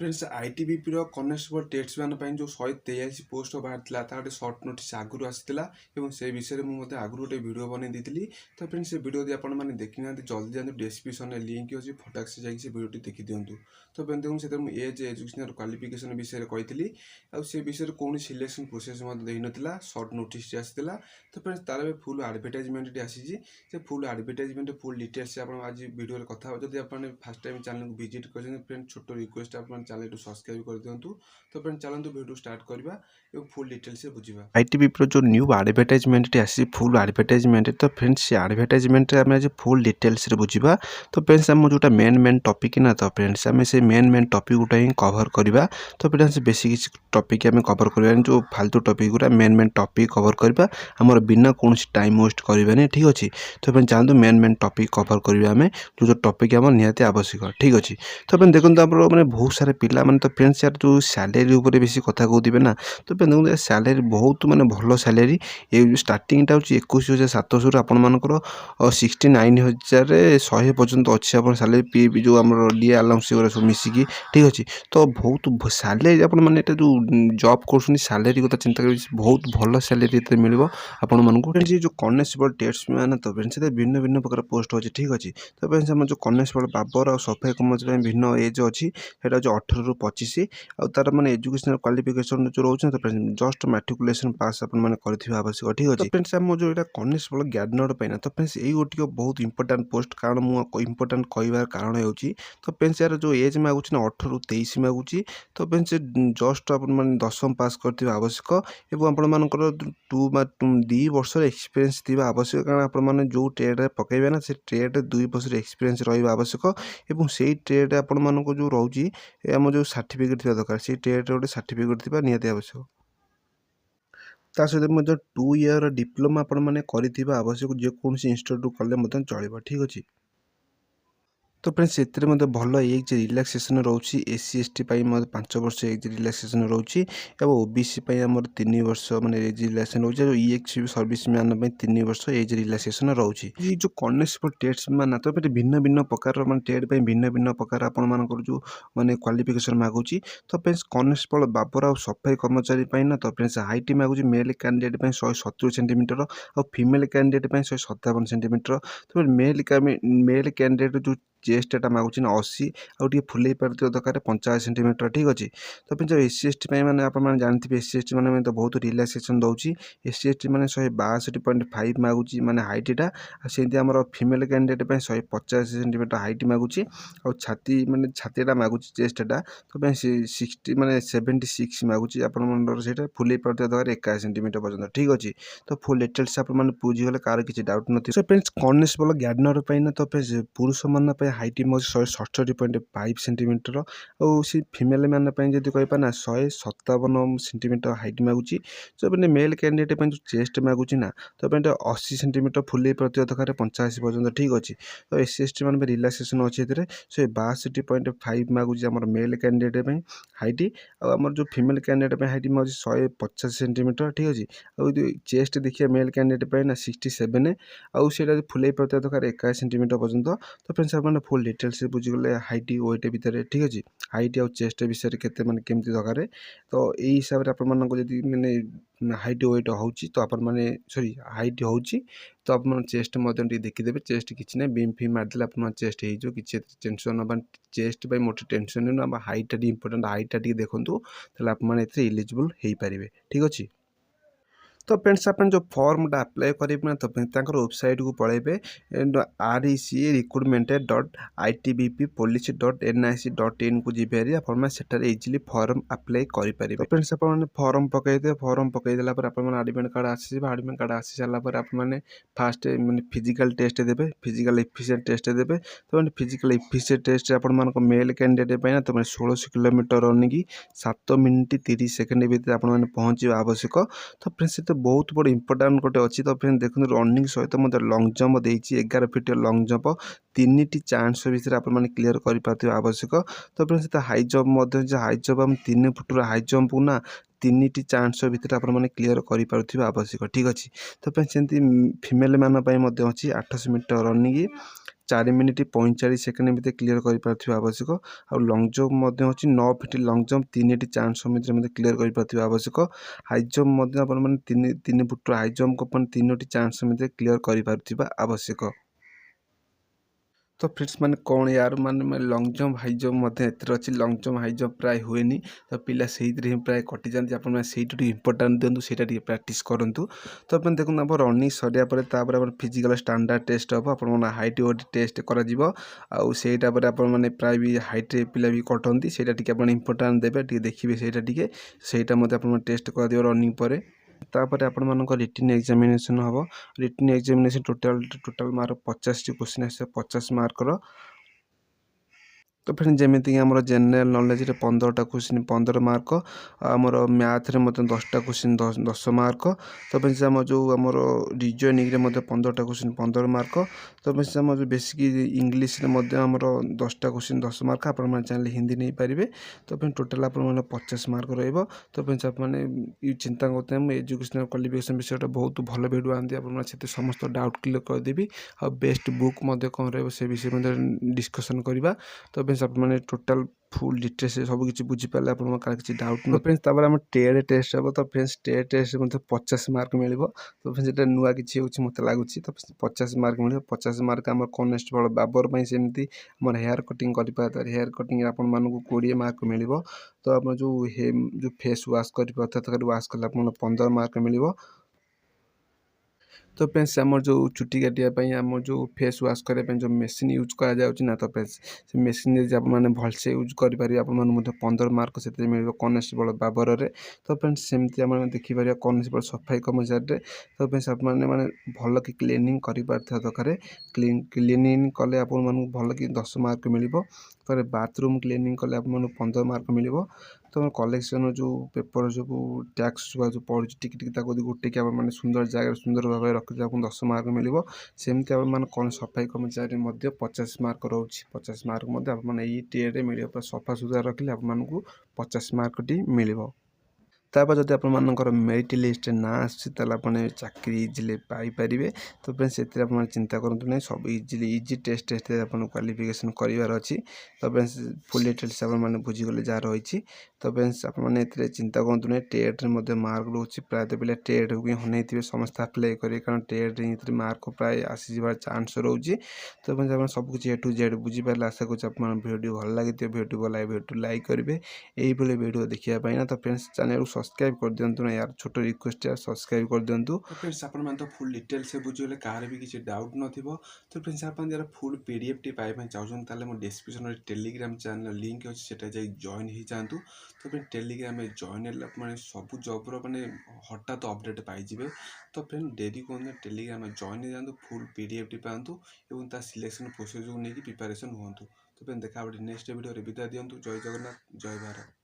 Friends ITBP constable टेस्टमैन जो 183 post बाहर तार गोटे सर्ट नोटिस आगुरी आसाला से विषय में आगुरी गोटे वीडियो बनई दी। तो फ्रेंड्स से वीडियो यदि आपने देखी ना जल्दी जाते डिस्क्रिप्शन में लिंक अच्छी फटाक से जाकि वीडियो देखी दिंतु। तो फ्रेंड देखो से एज एजुकेशनल क्वालिफिकेशन विषय कही से विषय कौन सिलेक्शन प्रोसेस ना सर्ट नोटिस आसाला। तो फ्रेंड्स तार फुल आडभटाइजमेंट आसी फुल आडभटाइजमेंट फुल डिटेल्स आज वीडियो कथा जब आप फास्ट टाइम चैनल को विजिट कर फ्रेंड छोट रिक्वेस्ट आप चैनल सब्सक्राइब कर दिंतु। तो फ्रेंड चलते वीडियो स्टार्ट करवा फुल डिटेल्स बुझा आईटीबीपी जो न्यू आडभटाइजमेंट आसी फुल आडभटाइजमेंट। तो फ्रेंड्स से आडभटाइजमेंट आम आज फुल डिटेल्स बुझा। तो फ्रेंड्स आम जो मेन टॉपिक ना तो फ्रेंड्स आम से मेन टॉपिक गुटा ही कवर करवा। तो फ्रेंड्स बेसी किसी टॉपिक आम कवर करवा जो फालतू टॉपिक गुरा मेन टॉपिक कवर करवा आमर बिना कौन टाइम वेस्ट करवानी। ठीक अच्छे। तो फ्रेंड चाहतु मेन टॉपिक कवर करवा आम जो टॉपिक आम निहाती आवश्यक। ठीक अच्छे। तो फ्रेंड देखो मैंने बहुत सारे पिला माने तो फ्रेंड्स यार जो सैलरी ऊपर बेसी कथा कहते ना। तो देखो सैलरी बहुत माने भल सैलरी ये स्टार्टिंगटा हूँ 21,700 आपंकर 69,100 पर्यंत अच्छे आप सैलरी पी जो आम डी अलाउंस सब मिसिकी। ठीक अच्छे। तो बहुत सैलरी आप जो जॉब कर सैलरी कथा चिंता कर बहुत भल सैलरी मिल आपण जो कनेस्टेबल टेस्टमैन तो फ्रेंड्स भिन्न भिन्न प्रकार पोस्ट अच्छे। ठीक अच्छे। तो फ्रेंड्स आम जो कनेस्टेबल बाबर और सफाई कर्मचारी भिन्न एज अच्छी सेटा जो 18 ରୁ 25 आ तार माने एजुकेशनल क्वालिफिकेशन जो रोचे तो जस्ट मैट्रिकुलेशन पास अपन कर आवश्यक। ठीक अच्छे। तो फ्रेंड्स आम जो यहाँ कनेस्टेबल गार्डनर पैना तो फ्रेंड्स यही गोटे बहुत इंपोर्टाट पोस्ट कारण मुझे इंपोर्टाट कहबार कारण होची। तो फ्रेंड्स यार जो एज मागुच ना 18 ରୁ 23 मागुच। तो फ्रेंड्स जस्ट अपन 10वीं पास कर आवश्यक एवं आपर 2 वर्ष एक्सपीरियंस थी आवश्यक कारण आप जो ट्रेड पकड़े ना से ट्रेड 2 वर्ष एक्सपीरियंस रहा आवश्यक एवं से ट्रेड आपण जो रोचे आम जो सर्टिफिकेट थी दरकार से ट्रेड गोटे सर्टिफिकेट थी निहाती आवश्यक। ता सहित 2 ईयर डिप्लोमा आपड़ आवश्यक जेकोसी इंस्टीट्यूट कले चलो। ठीक अच्छे। तो फ्रेंड्स से भल एज रिलैक्सेशन रोचे एससी एसटी 5 वर्ष एज रिलैक्सेशन रोचे और ओबीसी आम 3 वर्ष माने एज रिलैक्सेशन रोचे जो ईएक्स सर्विस मैन 3 वर्ष एज रिलैक्सेशन रोचे। ये जो कनेस्टेबल टेस्टमैन तो भिन्न भिन्न प्रकार ट्रेड भिन्न भिन्न प्रकार आपर जो माने क्वालिफिकेशन मागुची। तो फ्रेंड्स कनेस्टेबल बाबर और सफाई कर्मचारी ना तो फ्रेंड्स हाइट मागुची मेल कैंडिडेट 170 सेंटीमीटर और फीमेल कैंडिडेट 157 सेंटीमीटर। तो मेल कैंडिडेट जो चेस्टा मागुच ना 80 आउे फुले पार्थिव दरकार 85 सेंटीमीटर। ठीक अच्छे। तो फिर जो एससी एसटी मैंने आप जानते एससी एसटी मैंने तो बहुत रिलैक्सेशन दूसरी एससी एसटी मैंने 162.5 मागुच माने हाइटा सेमती आम फीमेल कैंडिडेट 150 सेंटीमीटर हाइट मागुच और छाती माने छातीटा मागुच चेस्टा तो 60 माने 76 मागुच आप फुले पार्थिव दरकार 81 सेंटीमीटर पर्यंत। ठीक अच्छे। तो फुल डिटेल्स आप बुझीगले कार किसी डाउट नहीं। सो फ्रेंड्स कनेस्टेबल गार्डनर ना तो पुरुष मान हाइट 167.5 सेंटीमीटर और सी फीमेल मैंने जब कह ना 157 सेंटीमीटर हाइट मागुच। जो मैंने मेल कैंडिडेट जो चेस्ट मागुच ना तो 80 सेंटीमीटर फुले प्रति दरकार 85 पर्यंत। ठीक अच्छे। तो एससी एसटी मान रिलैक्सेशन अच्छे 162.5 मागुच आम मेल कैंडिडेट हाइट आम जो फीमेल कैंडिडेट हाइट मागुच 150 सेंटीमीटर। ठीक अच्छे। और चेस्ट देखिए मेल कैंडिडेट ना 67 आउटा फुले प्रति दरकार 81 सेंटीमीटर पर्यंत। तो फ्रेंड्स आप फुल डिटेल्स बुझीगले हाइट वेट भितर। ठीक अच्छे। हाइट आउ चेस्ट विषय के केमती दरकार तो यही हिसाब से आपड़ी मैंने हाइट वेट हो तो आप सॉरी हाइट हो तो आप चेस्ट देखीदे चेस्ट किसी ना बीम फिम मारदे आप चेस्ट हो कि टेंशन ना चेस्ट मोटे टेंशन नहीं हाइटा इंपोर्टेंट हाइटा देखूँ आप इलिजिबल हो पारे। ठीक अच्छे। तो फ्रेंड्स आप जो फॉर्मटा अप्लाई करेंगे ना तो वेबसाइट को पलैबे rec.itbppolicy.nic.in को जी आप इजिली फॉर्म अप्लाई करेंगे। तो फ्रेंड्स आप फॉर्म पकईदे फॉर्म पकईदेला एडमिट कार्ड आसी एडमिट कार्ड आसी सारापर आप फास्ट मैंने फिजिकल टेस्ट देते फिजिकल एफिशिएंट टेस्ट देते। तो फिजिकल एफिशिएंट टेस्ट आप मेल कैंडिडेट ना तो 1600 किलोमीटर रनिंग 7 मिनिट 30 सेकेंड भितर आप पहुँचे आवश्यक। तो फ्रेंड्स तो बहुत बड़ इंपोर्टाट गोटे अच्छी। तो फ्रेंड्स देखो रनिंग सहित मत लंग जंप देती 11 फीट लंग जंप 3 चांस भितर आप क्लीयर कर आवश्यक। तो friends high jump high jump हम 3 फुट हाई जंप ना 3 चांस भितर आप क्लीयर कर आवश्यक। ठीक अच्छे। तो फ्रेंड्स सेमती फीमेल मान अच्छी 800 मीटर रनिंग 4 ମିନିଟ୍ 45 ସେକେଣ୍ଡ ଭିତରେ କ୍ଲିୟର କରିପାରୁଥିବା ଆବଶ୍ୟକ। ଆଉ ଲଙ୍ଗ ଜମ୍ପ ମଧ୍ୟ ଅଛି 9 ଫିଟ୍ ଲଙ୍ଗ ଜମ୍ପ 3ଟି ଚାନ୍ସ ଭିତରେ ମଧ୍ୟ କ୍ଲିୟର କରିପାରୁଥିବା ଆବଶ୍ୟକ। ହାଇ ଜମ୍ପ ମଧ୍ୟ ଆପଣମାନେ 3 ଫୁଟର ହାଇ ଜମ୍ପ ଆପଣ 3ଟି ଚାନ୍ସ ଭିତରେ କ୍ଲିୟର କରିପାରୁଥିବା ଆବଶ୍ୟକ। तो फ्रेंड्स मैंने कौन यार मैंने लंग जंप हाई जंप मध्य एथर अच्छी लंग जंप हाई जंप प्राय हुए तो पिला से ही प्राय कटि जाती आप इंपोर्टां दिंतु से प्राक्ट करूँ। तो आप देखो आप रनिंग सरिया फिजिकल स्टैंडर्ड टेस्ट हम आप हाइट वेट टेस्ट कर आपने प्राय भी हाइट पिला भी कटती से इंपोर्टां देवे देखिए से टेस्ट कर रनिंग पर तापर आपण मानक रिटन एग्जामिनेशन हम रिटन एग्जामिनेशन टोटाल मार्क 50 टी क्वेश्चन आसे 50 मार्कर। तो फ्रेंड जमीती आम जेनेल नॉलेज रे 15टा क्वेश्चन 15 मार्क आमर मैथ रे 10टा क्वेश्चन 10 मार्क। तो फ्रेंड्स आम जो आम रिजनिंग रे 15टा क्वेश्चन 15 मार्क। तो फ्रेंड्स आम जो बेसिक इंग्लिश रे आमर 10टा क्वेश्चन 10 मार्क आप चाहे हिंदी नहीं पारे। तो फ्रेंड टोटाल आप 50 मार्क रही। तो फ्रेंड्स आपने चिंता करते हैं एजुकेशनल क्वालिफिकेशन विषय बहुत भल भिडियो आती आप समस्त डाउट क्लियर करदेवी। आ बेस्ट बुक कौन रही विषय डिस्कसन करवा। तो फ्रेंड्स आपने टोटाल फुल डिटेल्स सब किसी बुझीपारे आप किसी डाउट न फ्रेंड्स आम टेड टेस्ट हम। तो फ्रेंड्स टेड टेस्ट 50 मार्क मिल। तो फ्रेंड्स नुआ कि मत लगुच। तो 50 मार्क मिल 50 मार्क आम कनेस्टेबल बाबर सेमती आम हेयर कटिंग कर हेयर कटिंग आपण 20 मार्क मिल। तो आप जो फेस वाश कर वाश कले 15 मार्क मिल। तो फ्रेंड्स आम जो चुटी काटापी आम जो फेस वाश करने जो मेसीन यूज करा तो फ्रेंड्स से मेसीन मैंने भलसे यूज करेंगे आप 15 मार्क से मिल कनेस्टेबल बाबर में। तो फ्रेंड्स सेमती आम देखिपर कनेस्टेबल सफाई कर्मचारी। तो फ्रेंड्स आप मैंने भल कि क्लीनिंग कर दरकार क्लीनिंग कले आप भल कि 10 मार्क मिल। बाथरूम क्लीनिंग कले आप 15 मार्क मिल। तो कलेक्शन जो पेपर जो टैक्स जो पड़ू टिक गोटे मैंने सुंदर जगह सुंदर भाव रखिए आपको 10 मार्क मिल। सेमती आप कौन सफाई कर्मचारी 50 मार्क रोच 50 मार्क आपने टीए मिल सफा सुतरा रखिले आपको 50 मार्क टी मिल। तापर जब आपर मेरिट लिस्ट ना आसने चाकरी इजिली पाइपर। तो फ्रेंड्स से चिंता करूँ ना सब इजिली इजी टेस्ट क्वालिफिकेशन करार अच्छी। तो फ्रेंड्स फुल डिटेल्स आपने बुझीगले जहाँ रही। तो फ्रेंड्स आपने चिंता करूँ ना टेट मार्क रोच प्रायतः पिला टेट को हनई समस्त अप्लाई करेंगे कारण टेट मार्क प्राय आसीजार चान्स रोचे। तो फ्रेंड्स आप सबकि ए टू जेड बुझीपारे आशा करूँ भिडियो भल लगी भिडियो भल भिडियो लाइक करेंगे यही भिडियो देखापी ना। तो फ्रेंड्स चैनल सब्सक्राइब कर दिंतु ना यार छोट रिक्वेस्ट है सब्सक्राइब कर दिंतु। तो फ्रेंड्स आप तो फुल डिटेल्स बुझीगले कार भी किसी डाउट न। तो फ्रेंड्स आप जरा फुल पीडीएफ टी पाइबा चाहते मो डिस्क्रिप्शन में टेलीग्राम चैनल लिंक अच्छी से जॉइन हो जातु। तो फ्रेंड टेलीग्राम में जॉइन है सब जबर मैंने हठात अपडेट पाइबे। तो फ्रेंड डेरी कौन टेलीग्राम में जॉइन हो जातु फुल पीडीएफ टी पातु और सिलेक्शन प्रोसेस को लेकिन प्रिपेरेसन हूँ। तो फ्रेंड देखा नेक्स्ट वीडियो विदा दिंतु। जय जगन्नाथ जय भारत।